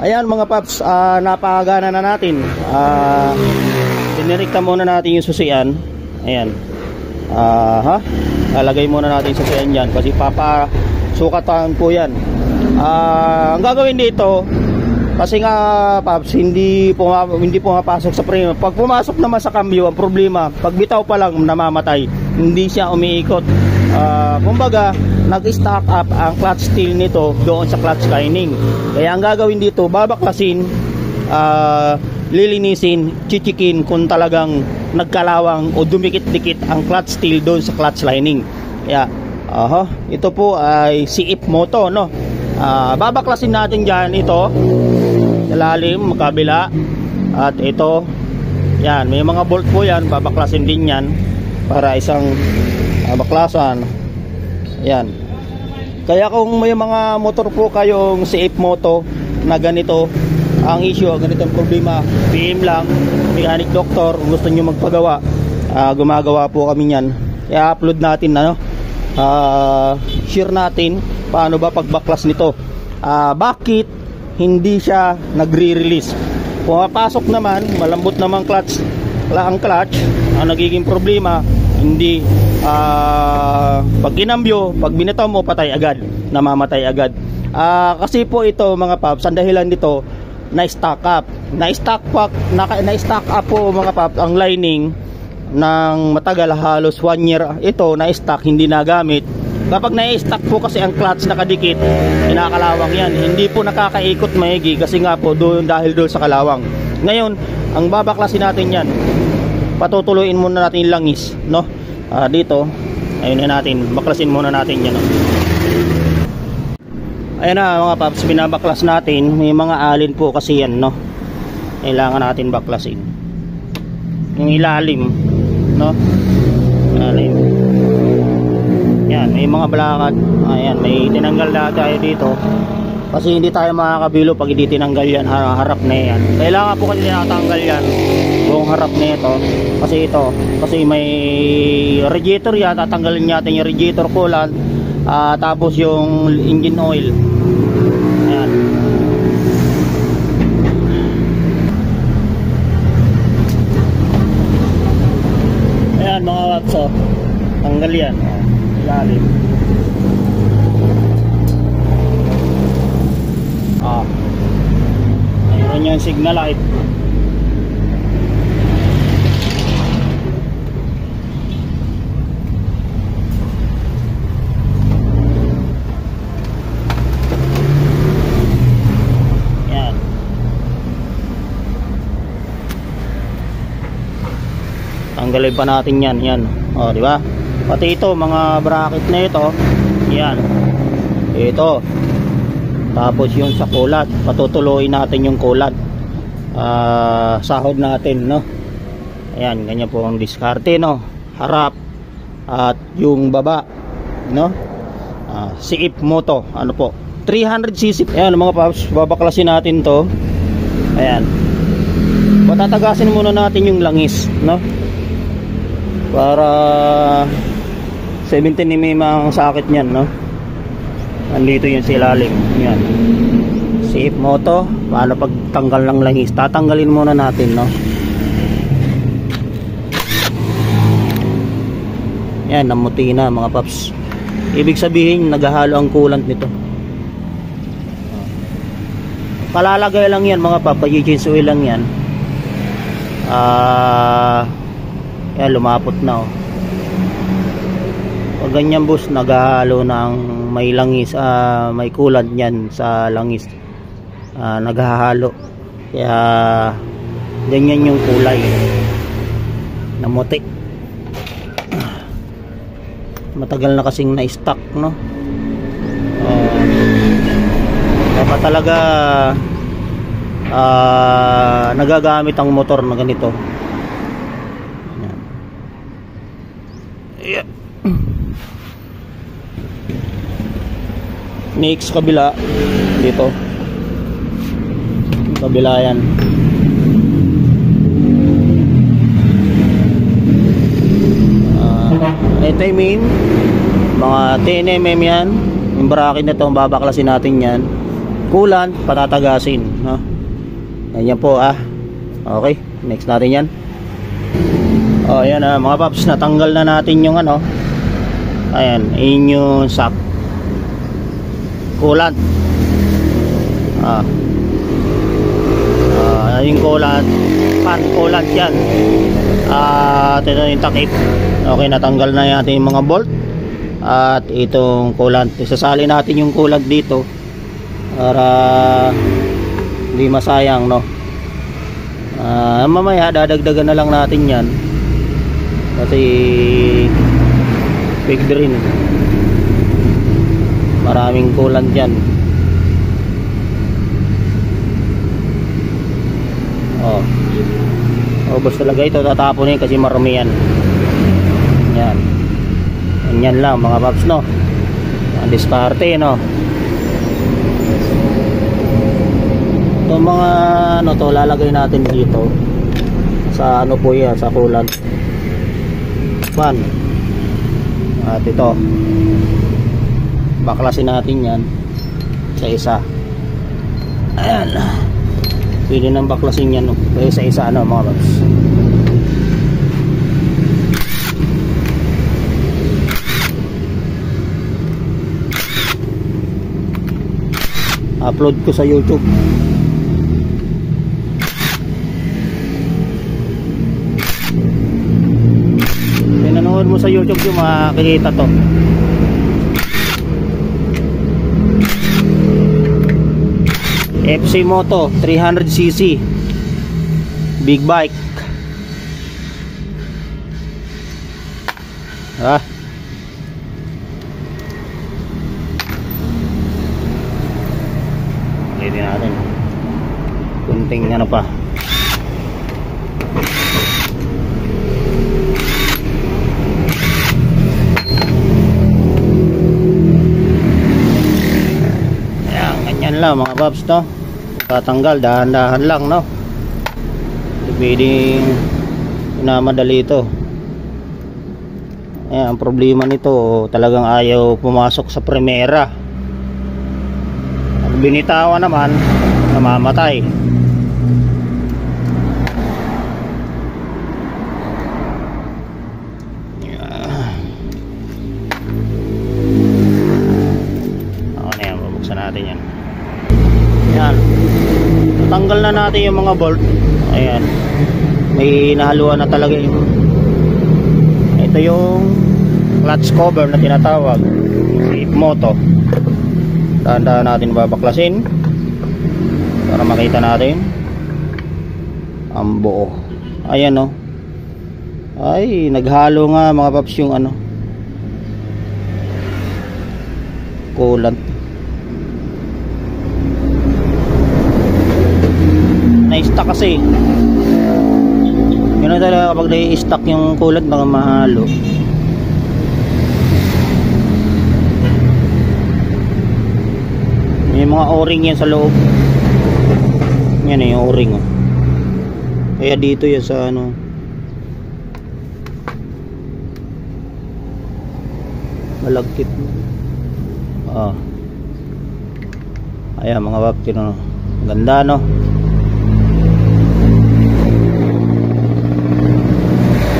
Ayan mga paps, napakagana na natin. Dinirekta muna natin yung susian. Ayan. Lalagay muna natin yung susian dyan kasi papasukatan po yan. Ang gagawin dito, kasi nga paps, hindi pumapasok sa frame. Pag pumasok naman sa cambio, ang problema, pag bitaw pa lang namamatay, hindi siya umiikot. Kumbaga, nag-stack up ang clutch steel nito doon sa clutch lining. Kaya ang gagawin dito, babaklasin, lilinisin, chichikin kung talagang nagkalawang o dumikit-dikit ang clutch steel doon sa clutch lining. Kaya ito po ay CF Moto, no? Babaklasin natin dyan ito sa lalim, kabila, at ito yan, may mga bolt po yan, babaklasin din yan para isang baklasan. Yan. Kaya kung may mga motor po kayong CF Moto na ganito ang issue, ganito ang problema, PM lang, mechanic doctor, kung gusto nyo magpagawa, gumagawa po kami yan. Kaya upload natin, share natin paano ba pagbaklas nito. Bakit hindi siya nagre-release? Pumapasok naman, malambot naman ang clutch. Ang nagiging problema, hindi pag kinambyo, pag binitaw mo, patay agad, namamatay agad. Kasi po ito mga paps, ang dahilan nito, na-stack up po mga paps ang lining ng matagal, halos 1 year ito na-stack, hindi nagamit. Kapag na-stack po kasi ang clutch nakadikit, kinakalawang yan, hindi po nakakaikot maigi kasi nga po dahil doon sa kalawang. Ngayon, ang babaklasin natin yan, patutuloyin muna natin yung langis, no? Dito, ayun na natin, baklasin muna natin yan, no? Ayan na mga paps, binabaklas natin. May mga alin po kasi yan, no? Kailangan natin baklasin yung ilalim, no? Ilalim. Yan, may mga balakad. Ayan, may tinanggal na tayo dito kasi hindi tayo makakabilo pag hindi tinanggal yan, harap na yan. Kailangan po kasi tinatanggal yan buong harap na ito kasi may radiator yan, tatanggalin natin yung radiator coolant, tapos yung engine oil. Ayan. Ayan mga watts, tanggal yan, ilalim. Mayroon yung signal light. Tanggalin pa natin yan, di ba? Pati ito, mga bracket na ito, yan. Ito. Tapos yung sa kulat, patutuloy natin yung kulat. Sahod natin, no? Ayan, ganyan po ang diskarte, no? Harap at yung baba, no? CF Moto, ano po? 300cc. Ayan mga paps, babaklasin natin to. Ayan. Patatagasin muna natin yung langis, no? Para 17 mm ang sakit niyan, no? Nandito yung silalim. Yan. CF Moto, paano pagtanggal ng langis? Tatanggalin muna natin, no? Yan, namuti na mga paps. Ibig sabihin, naghahalo ang coolant nito. Palalagay lang yan mga paps, pag-change oil lang yan. Yan, lumapot na, oh. Pag ganyan boss, naghahalo ng may langis, may coolant yan sa langis, naghahalo, kaya ganyan yung kulay, namuti. Matagal na kasing na-stack, no? Dapat talaga nagagamit ang motor na ganito. Yeah. Next kabila dito, kabila yan. Ito I mean mga 10 mm yan, yung bracket na ito, babaklasin natin yan coolant, patatagasin, no? Yan po okay, next natin yan. Ayan mga paps, natanggal na natin yung ano. Ayan, yun yung shock coolant. Yung coolant, pan coolant yan. At ito yung takip. Okay, natanggal na natin yung mga bolt. At itong coolant, isasali natin yung coolant dito para hindi masayang, no? Mamaya dadagdagan na lang natin yan kasi big rin, maraming coolant yan. Ubos talaga ito, tatapunin kasi marumi yan. Yan lang mga paps, no? Ang diskarte, no? Itong mga ano to, lalagay natin dito sa ano po yan, sa coolant pan. At ito, baklasin natin yan sa isa. Ayan, pwede nang baklasin yan, no? Sa isa, ano mga paps. Upload ko sa YouTube. Pinanood mo sa YouTube yung makikita to. FC Moto 300cc big bike. Pwede natin kunting ano pa. Ayan, ganyan lang mga paps, no? Tatanggal, dahan-dahan lang, no? Pwedeng namadali ito. Ayan, ang problema nito, talagang ayaw pumasok sa primera. Pag binitawan naman, namamatay. Okay na yan, bubuksan natin yan. Ayan, natanggal na natin yung mga bolt. Ayan, may nahaluan na talaga yung, ito yung clutch cover na tinatawag, CF Moto. Dahan-dahan natin babaklasin para makita natin ang buo. Ayan, no? Ay, naghalo nga mga paps yung ano, coolant. Na-stuck kasi. Ganun talaga kapag na-stuck yung coolant, baka mahalo. May mga o-ring yan sa loob. Yan yung o-ring, oh. Kaya dito yan sa ano, malagkit. Ayan mga paps, no? Ganda, no?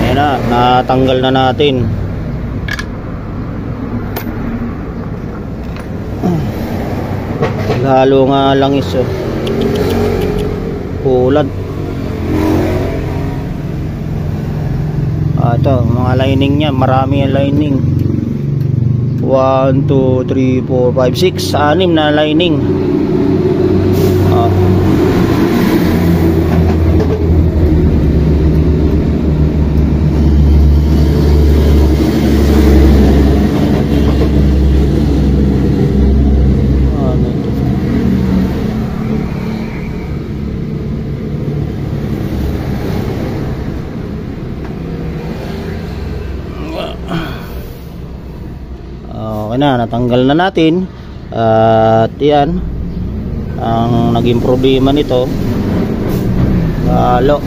Ayan na, natanggal na natin. Halo nga lang iso coolant. Ito, mga lining nya, marami yung lining. 1, 2, 3, 4, 5, 6, 6 na lining. Okay na, natanggal na natin. At yan ang naging problema nito. Halo.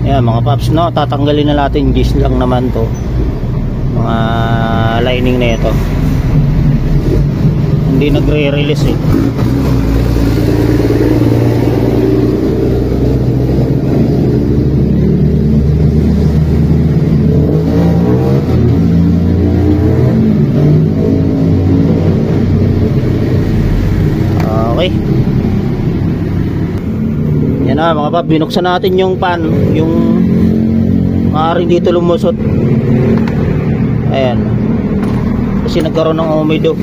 Yan, Ayan mga paps, no, tatanggalin na natin, gis lang naman to, mga lining na ito, hindi nagre-release eh. Okay. Yan na mga pap, binuksan natin yung pan, yung maaaring dito lumusot. Ayan, kasi nagkaroon ng umido,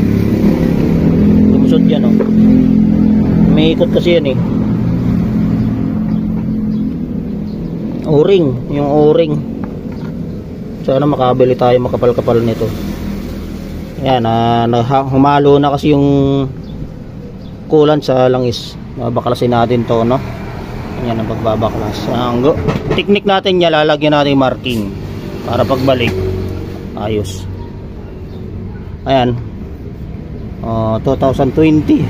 lumusot yan, oh. May ikot kasi yan eh, o-ring, yung o-ring. Sana makabili tayo makapal-kapal nito. Ayan, humalo na kasi yung kulan sa langis. Babaklasin natin to, no. Yan ang pagbabaklas. Ang technique natin niya, lalagyan natin marking para pagbalik ayos. Ayan, 2020.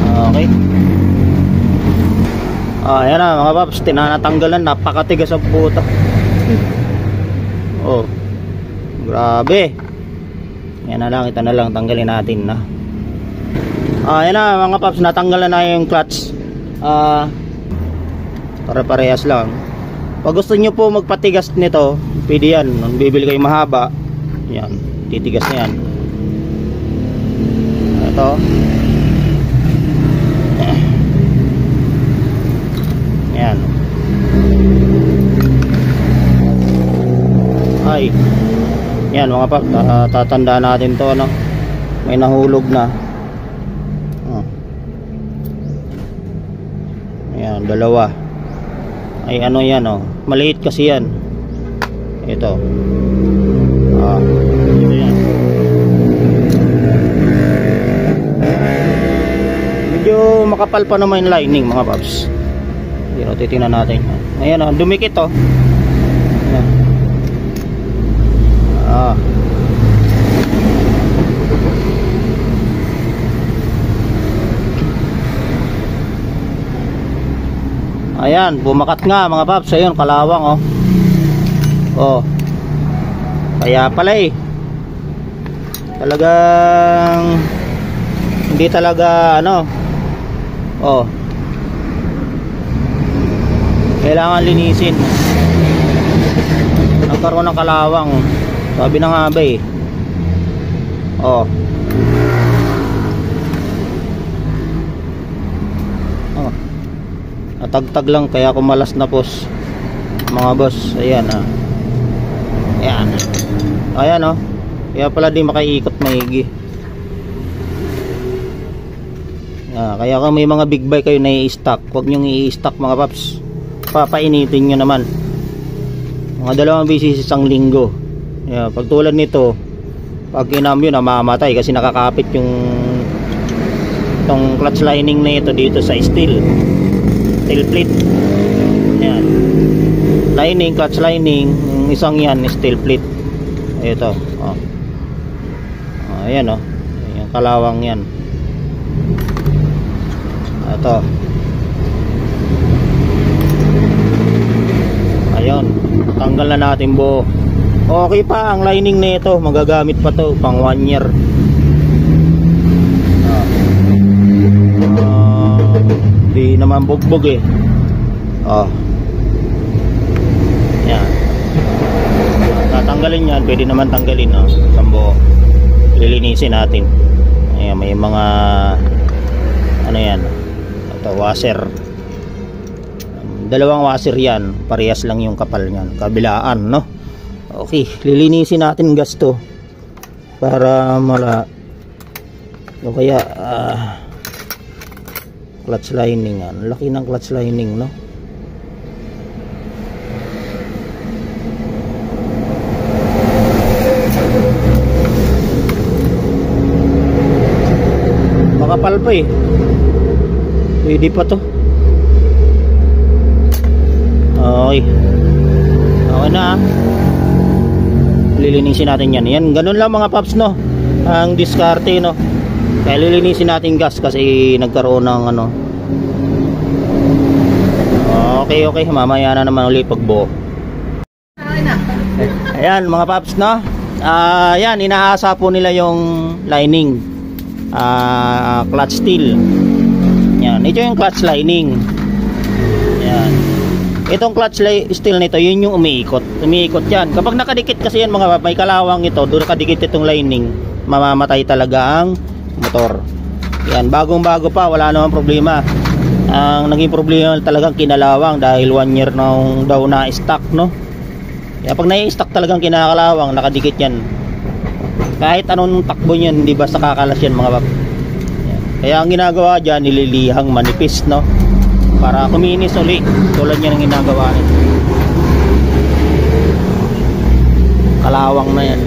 Okay. Ayan na mga paps, tinatanggalan, napakatigas ang puta. Oh, grabe. Yan na lang, ito na lang, tanggalin natin na. Ayan na mga paps, natanggalan na yung clutch. Para parehas lang. Pag gusto nyo po magpatigas nito, pwede yan. Nung bibili kayo mahaba, yan, titigas na yan. Ito. Yan. Ay. Yan mga paps, tatandaan natin to, ano. May nahulog na. Ayan, dalawa. Ay ano yan, oh. Maliit kasi yan. Ito. Ito yan. Medyo makapal pa naman yung lining mga paps. Pero titingnan natin. Ayan, oh, dumikit, oh. Ayan. Ayan, bumakat nga mga paps. Ayun, kalawang, oh. Oh. Kaya pala eh, talagang hindi talaga ano. Oh, kailangan linisin. Nagkaroon ng kalawang, sabi na nga ba eh. Oh. Oh, natagtag lang kaya kumalas na pos mga boss. Ayan, ah. Ayan. Ayan, oh. Kaya pala di makaiikot maigi. Kaya kung may mga big bike kayo na i-stock, huwag nyo i-stock mga paps. Papainitin nyo naman. Mga 2 beses isang linggo. Pag tulad nito, pag kinam yun, namamatay kasi nakakapit yung itong clutch lining na ito dito sa steel plate. Ayan, lining, clutch lining, yung isang yan steel plate. Ito, oh. Ayan, oh, yung kalawang yan. Ito, ayun, tanggal na natin buo. Okay pa ang lining na ito, magagamit pa to pang 1 year. Di naman bugbog eh. Oh, yan. Tatanggalin yan, pwede naman tanggalin, oh, isang buo. Lilinisin natin. Ayan, may mga ano yan, ito washer, 2 washer yan, parehas lang yung kapal nyan, kabilaan, no? Okay, lilinisin natin gasto para mala o kaya clutch lining, yan, laki ng clutch lining, no? Makapal pa eh, pwede pa to. Okay, okay na, lilinisin natin yan. Yan, ganun lang mga paps, no, ang diskarte, no. Kaya lilinisin natin gas kasi nagkaroon ng ano, Okay, mamaya na naman uli pagbuo. Ayan mga paps, no? Yan, inaasa po nila yung lining, clutch steel. Yan, ito yung clutch lining. Yan, itong clutch steel nito, yun yung umiikot yan. Kapag nakadikit kasi yan mga paps, may kalawang ito, doon nakadikit itong lining, mamamatay talaga ang motor. Yan, bagong bago pa, wala namang problema. Ang naging problema talagang kinalawang dahil 1 year na daw na stock, no? Kaya pag nai-stock talagang kinakalawang, nakadikit yan. Kahit anong takbo niyan, hindi basta kakalas yan mga pap. Kaya ang ginagawa dyan, nililihang manipis, no? Para kuminis uli. Tulad yan ang ginagawa nito. Kalawang na yan.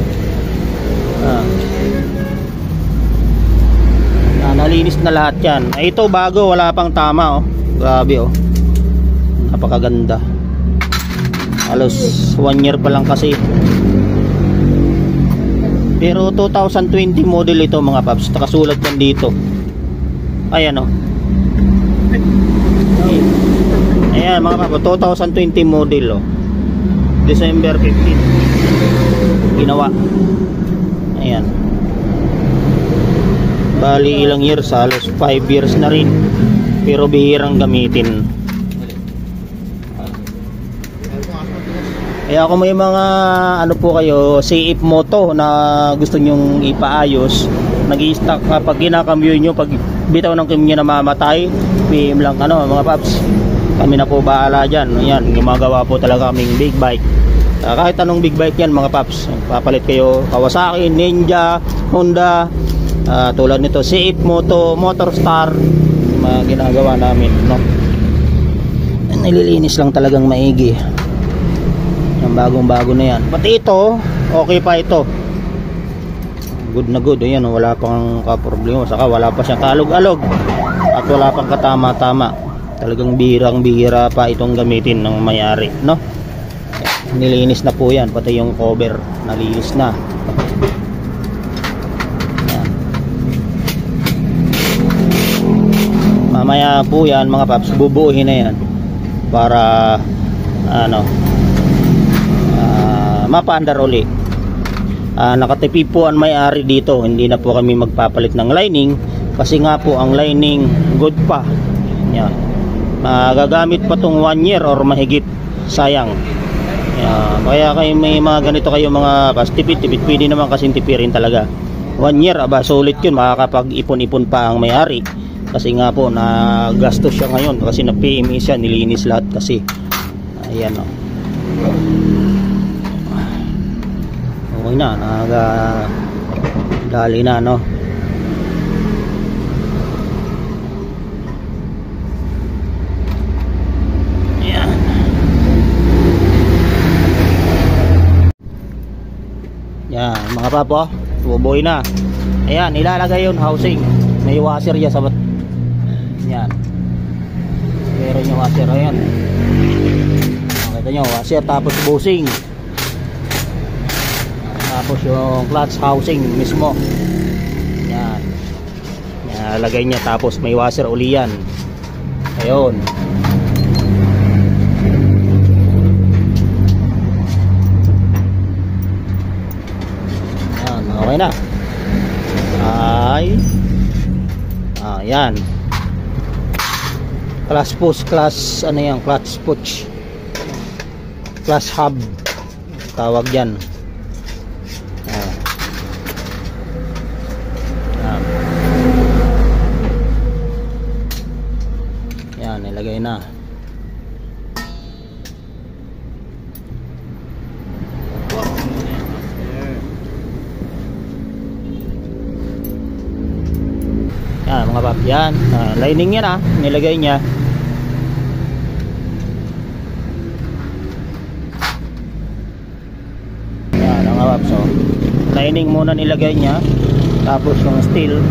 Nalinis na lahat yan. Ito bago, wala pang tama, oh. Grabe, oh. Napakaganda. Halos 1 year pa lang kasi. Pero 2020 model ito mga paps. Nakasulat yan dito. Ayan, oh. Ayan mga paps, 2020 model, oh. December 15 ginawa. Ayan. Bali ilang years, halos 5 years na rin. Pero bihirang gamitin. Kaya kung may mga ano po kayo, CF Moto na gusto nyong ipaayos, nag-i-stock kapag kinakambyo nyo, pag bitaw ng kim nyo na mamatay, PM lang mga paps. Kami na po bahala dyan. Ayan, gumagawa po talaga kaming big bike. Kahit anong big bike yan mga paps. Papalit kayo Kawasaki, Ninja, Honda, tulad nito CF Moto, Motorstar, mga ginagawa namin, no? Nililinis lang talagang maigi. Yung bagong-bago na yan. Pati ito, okay pa ito. Good na good. Ayan, wala pang problema. Saka wala pa siyang kalog-alog. At wala pang katama-tama. Talagang bihirang-bihira pa itong gamitin ng may-ari, no? Nilinis na po yan. Pati yung cover, nalinis na. Ayan. Mamaya po yan mga paps, bubuuhin na yan. Para, mapaandar uli. Nakatipi po ang may-ari dito. Hindi na po kami magpapalit ng lining kasi nga po ang lining good pa. Yan. Gagamit pa tong 1 year or mahigit. Sayang. Yan. Kaya kayo may mga ganito kayo mga tipid-tipid, pwede naman kasing tipirin talaga. 1 year, sulit yun. Makakapag-ipon-ipon pa ang may-ari. Kasi nga po nagastos siya ngayon kasi na PME siya, nilinis lahat kasi. Ayan, o. Okay na, dali na, no? Ayan. Yan, mga papo, bubuhay na. Ayan, ilalagay yun, housing. May washer yan sa yan. Meron yung washer, ayan. Nakita nyo, washer, tapos busing. Tapos yung clutch housing mismo. Yan. Lagay niya, tapos may washer uli yan. Ayun. Yan, okay na. Yan. Clutch push, clutch push. Clutch hub tawag yan. Yan, nilagay na. Yan mga pap, yan. Lining yan nilagay niya. Yan mga pap, so lining muna nilagay niya. Tapos yung steel.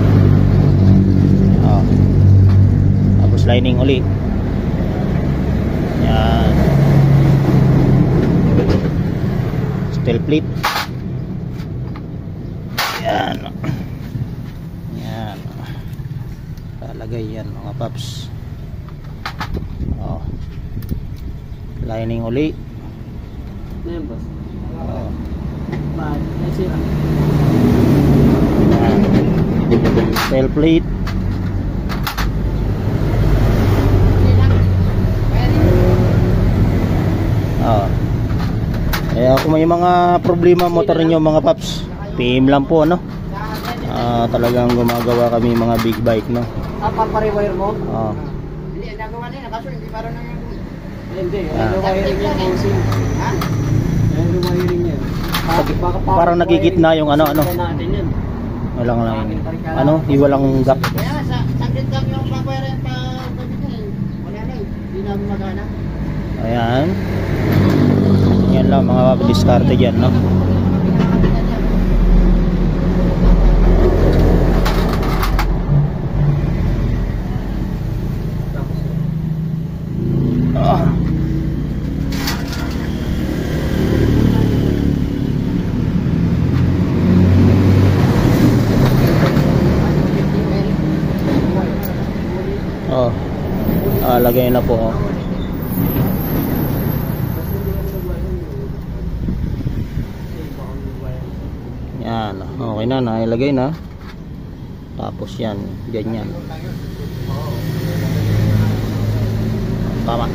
Tapos lining uli. Yan. Steel plate. Yan. Yan. Lalagay yan mga paps. Lining uli. Ayan, boss. Oh. Ay, sira. Yan. Tail plate. Oh. Kaya kung may mga problema motor ninyo mga paps, PM lang po ano. Talagang gumagawa kami mga big bike no. Papare-wire mo? Oh. Hindi, nagawa nila kaso hindi para na yung... Hindi, ano wiring yan, bossing. Ha? Ano wiring yan? Parang nagigitna yung ano. natin yan. Walang iwalang gap. Kaya saglit lang yung bakwera yung pagkakitin. Wala na, hindi na magana. Ayan. Yan lang mga diskarte dyan no. Lagay na po. Yan, okay na, nailagay na. Tapos yan, ganyan. Tama.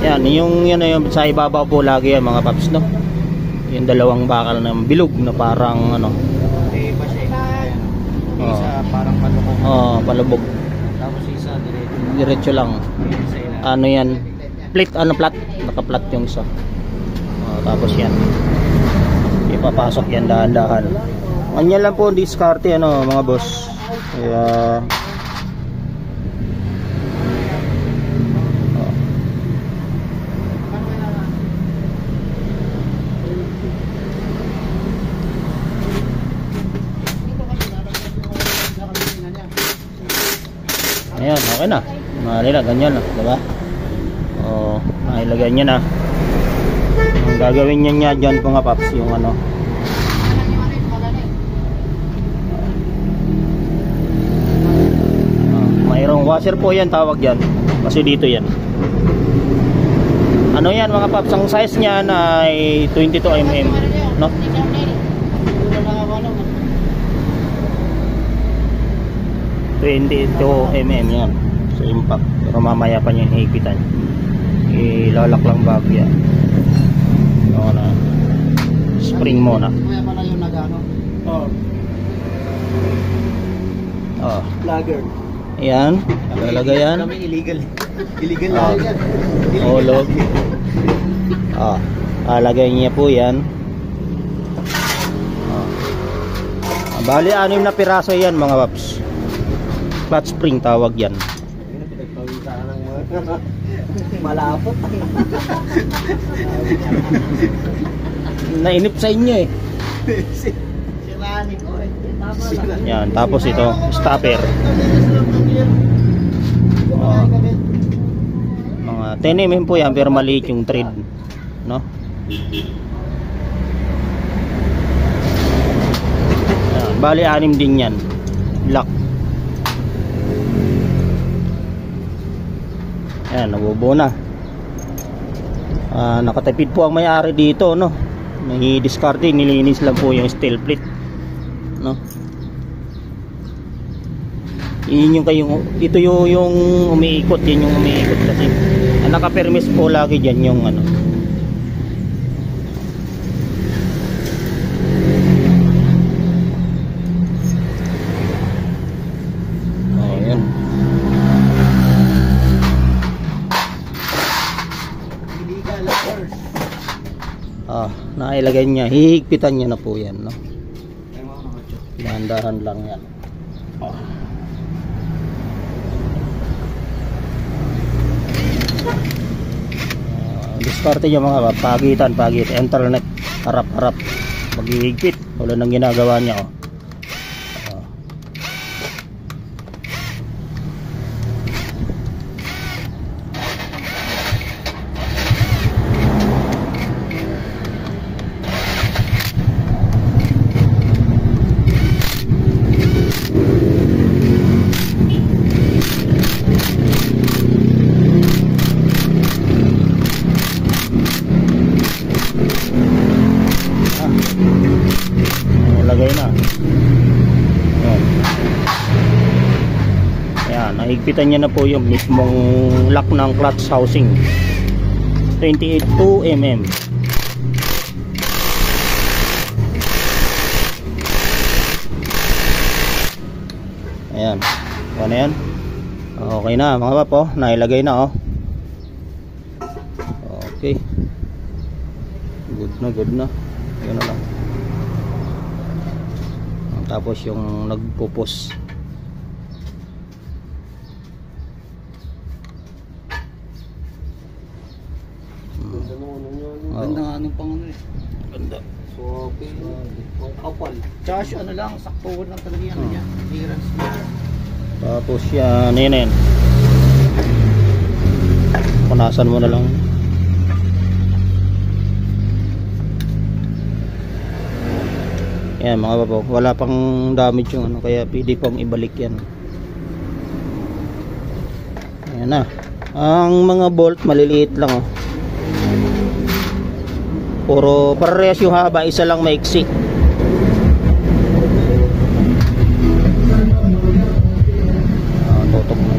Yan, yung sa ibabaw po lagi yan mga paps no. Yung dalawang bakal ng bilog na parang ano. Iba siya. Oh. Isa parang palubog. Oh, palubog. Tapos isa diretso. Diretso lang. Ano yan? Plate, plat? Naka-plat yung isa. Oh, tapos yan. Ipapasok yan dahan-dahan. Ganyan lang po diskarte ano mga boss. Kaya ayan, okay na. Malila, ganyan na, diba? O, nailagay niya na. Ang gagawin niya niya dyan po nga paps, yung ano. Mayroong washer po yan, tawag yan. Kasi dito yan. Ano yan mga paps, ang size niya ay 22 mm, no? 22 mm yan sa impact, pero mamaya pa niya higpitan, ilalak lang bago yan. Oo na, spring muna. Kaya pala yung nagano. Oh, Lager. yan, lalagay yan. Kami illegal. Illegal Ah. lang yan. Olog. Lalagay niya po yan. Bali 6 na piraso yan mga paps. Flat spring tawag yan. Malapot. Nainip sa inyo eh. Sirani ko eh. Tama lang. Yan, tapos ito, stopper. Mga 10 mm po yan pero maliit yung thread, no? Yan, bali 6 din yan. Lock. Ayan, nabubuo na. Nakatipid po ang may-ari dito, no? May diskarte, nilinis lang po yung steel plate, no? Yun ito yung umiikot, yun yung umiikot kasi. Naka-permis po lagi dyan yung ano. Ayan. Nailagay niya, hihigpitan niya na po yan, no? Dahan-dahan lang yan. Diskarte niya mga pagitan, internet, harap-harap, maghihigpit, wala nang ginagawa niya, oh. nailagay na. Ayan. Ayan, nahigpitan niya na po yung mismong lock ng clutch housing. 28.2 mm. Ayan. Ano yan? Okay na mga pap, oh. Nailagay na, oh. Okay. Good na. Yan na lang. Tapos yung nagpupus. Ganda nga anong pang ano eh. Ganda. So, okay. Ang kapal. Tsaka siya, ano lang, sakto lang talaga yan. Yan. Clearance niya. Tapos yan, yan. Punasan mo na lang. Yan mga babaw, wala pang damage yung ano, kaya pwede pang ibalik yan. Ayan na. Ang mga bolt maliliit lang, oh. Puro parehas yung haba, isa lang maiksi. Tutok mo.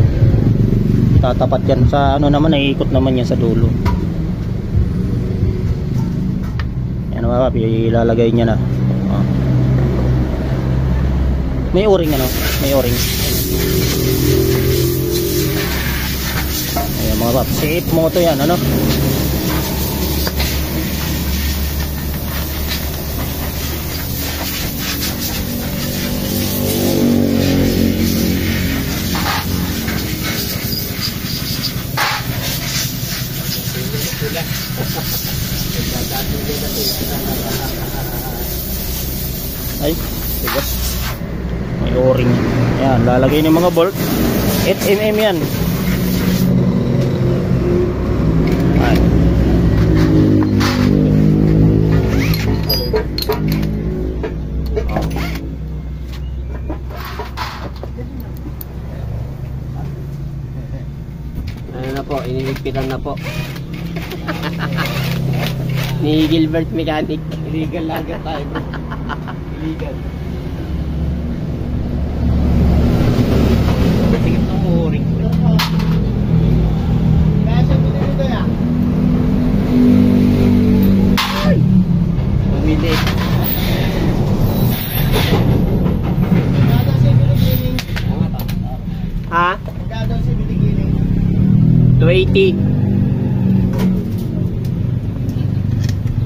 Tatapat yan sa ano naman, naiikot naman yan sa dulo. Yan mga babaw, ilalagay niya na. May o-ring ano? May o-ring. Ayan mga pap, safe moto yan, ano? Ay, tigas. May o-ring. Ayan, lalagay ng mga bolt. 8mm yan. Ayan. Ano na po, iniligpitan na po. Ni Gilbert Mechanic. Illegal lagat tayo bro. Illegal. Tingin ng o-ring. Kaya siya pinilito yan. Bumili. Magkano si Biligiling? Ha? Magkano si Biligiling? 280.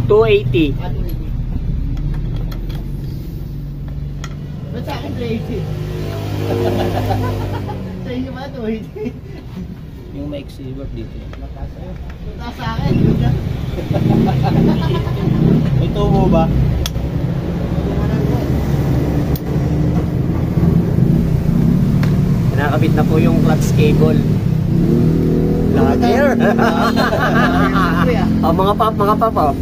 280. At hindi. Ba't sa akin 380? Sa inyo ba 280? Yung maiksi bolt dito. Mataas sa akin. May tubo ba? Nakakabit na po yung clutch cable. Lager. Oh, mga pop, oh.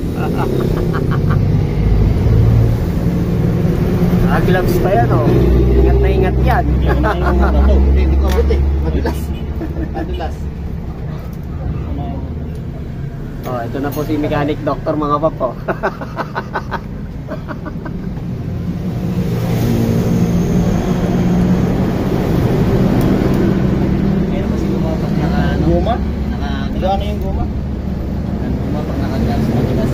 Gloves pa yan, oh. Ingat na ingat yan. Hindi ko abot eh. Madulas. Madulas. Oh, ito na po si Mechanic Doctor, mga pop, oh. Meron kasi pag Guma? Magkano yung guma? pag nakagas, madulas.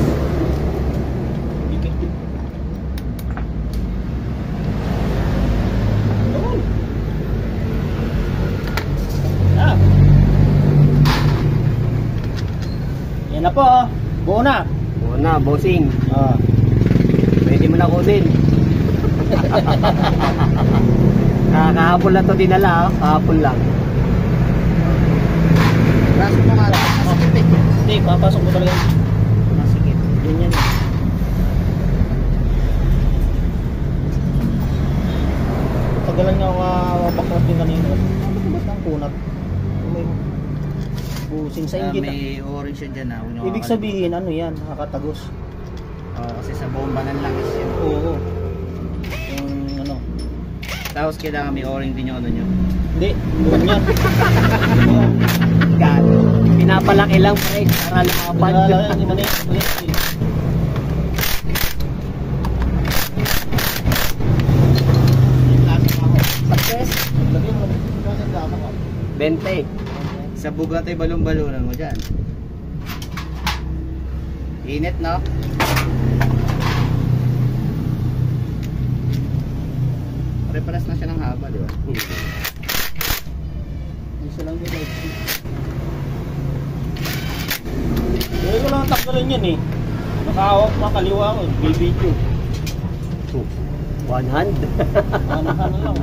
Yan na po, oh. Buo na. Una, bossing. Ah. Pwede mo na kunin. Kahapon lang to dinala, oh. Kahapon lang. Rasok mo nga lang. Masikip eh. Hindi, papasok mo talaga. Masikip. Ganyan. Tagalan nga ako bakrat din kanina. Ano ba ang kunat? May busing sa inggit. May orange siya dyan. Ibig sabihin, ano yan? Nakakatagos. Kasi sa bomba ng langis yun. Oo. Yung ano. Tapos kailangan may orange din yung ano nyo. Hindi, doon yan. God. Pinapalaki lang pa para lumapan. Wala yan, mali. Yes. Lagyan mo. Kasi dama ka. 20. Sa Bugatti balon-balonan mo dyan. Init, no? Pare-pares na siya ng haba, di ba? Isa lang din. Hindi ko lang tanggalin yan eh. Nakahawak pa kaliwa ko. Video. 1 hand. Ano lang.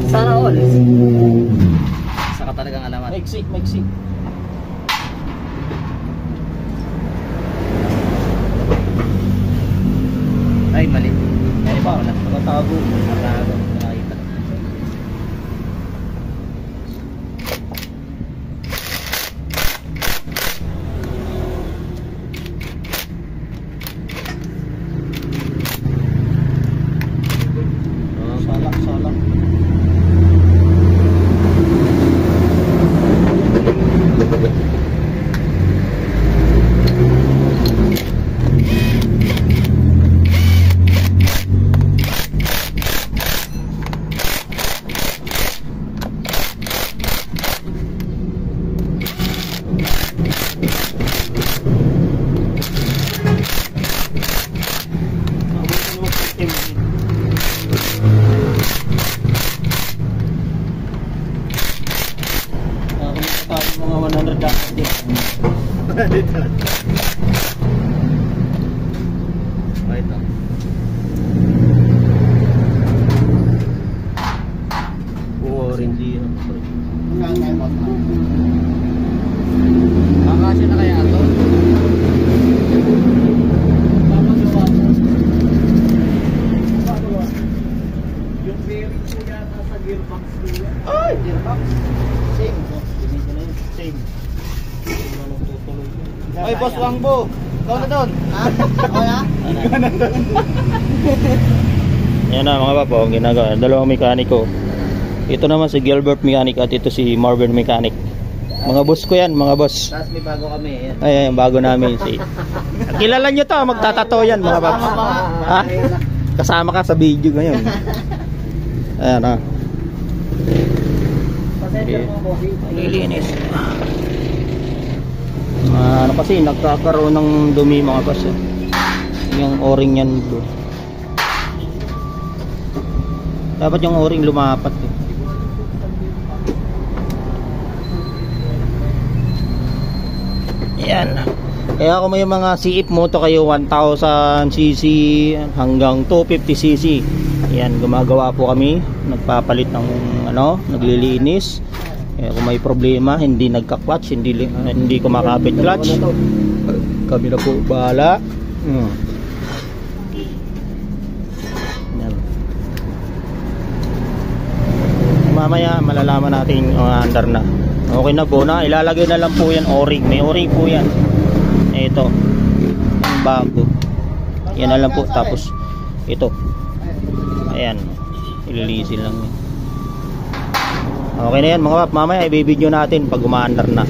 Sana all. Saka talagang alamat. Magsik. Ay, mali. Ay ba? Nakatago. Nakatago. Nakakita. Salak. Mga 100 dapat din. Ay, ito. Orange yun. Hanggang ngayon mo. Kakasya na kaya ito? Yung bearing ko yata sa gearbox nila. Ay! Gearbox. Same. Same. Ay, Boss Wangbo! Ikaw na doon! Ha? Ako ya? Yan na mga papo, ang ginagawa. Dalawang mekaniko. Ito naman si Gilbert Mechanic at ito si Marvin Mechanic. Mga boss ko yan, mga boss. Tapos may bago kami. Yan. Ay, bago namin si... Kilala nyo to, magtatato yan mga paps. Ha? Kasama ka sa video ngayon. Ayan ha. Pasensya mo, bossing. Lilinis. Ano kasi, nagkakaroon ng dumi mga boss. Yung o-ring yan doon. Dapat yung o-ring lumapat. Yan. Kaya kung may mga CF moto kayo 1000cc hanggang 250cc, yan, gumagawa po kami, nagpapalit ng naglilinis. Kaya kung may problema, hindi nagka-clutch, hindi kumakapit clutch, kami na po bahala. Yan. Mamaya malalaman natin under na. Okay na po na, ilalagay na lang po yan o-ring. May o-ring po yan. Ito. Ang bago. Yan na lang po. Tapos ito. Ayan. Ililisin lang yan. Okay na yan mga pap. Mamaya i-video natin pag umaandar na.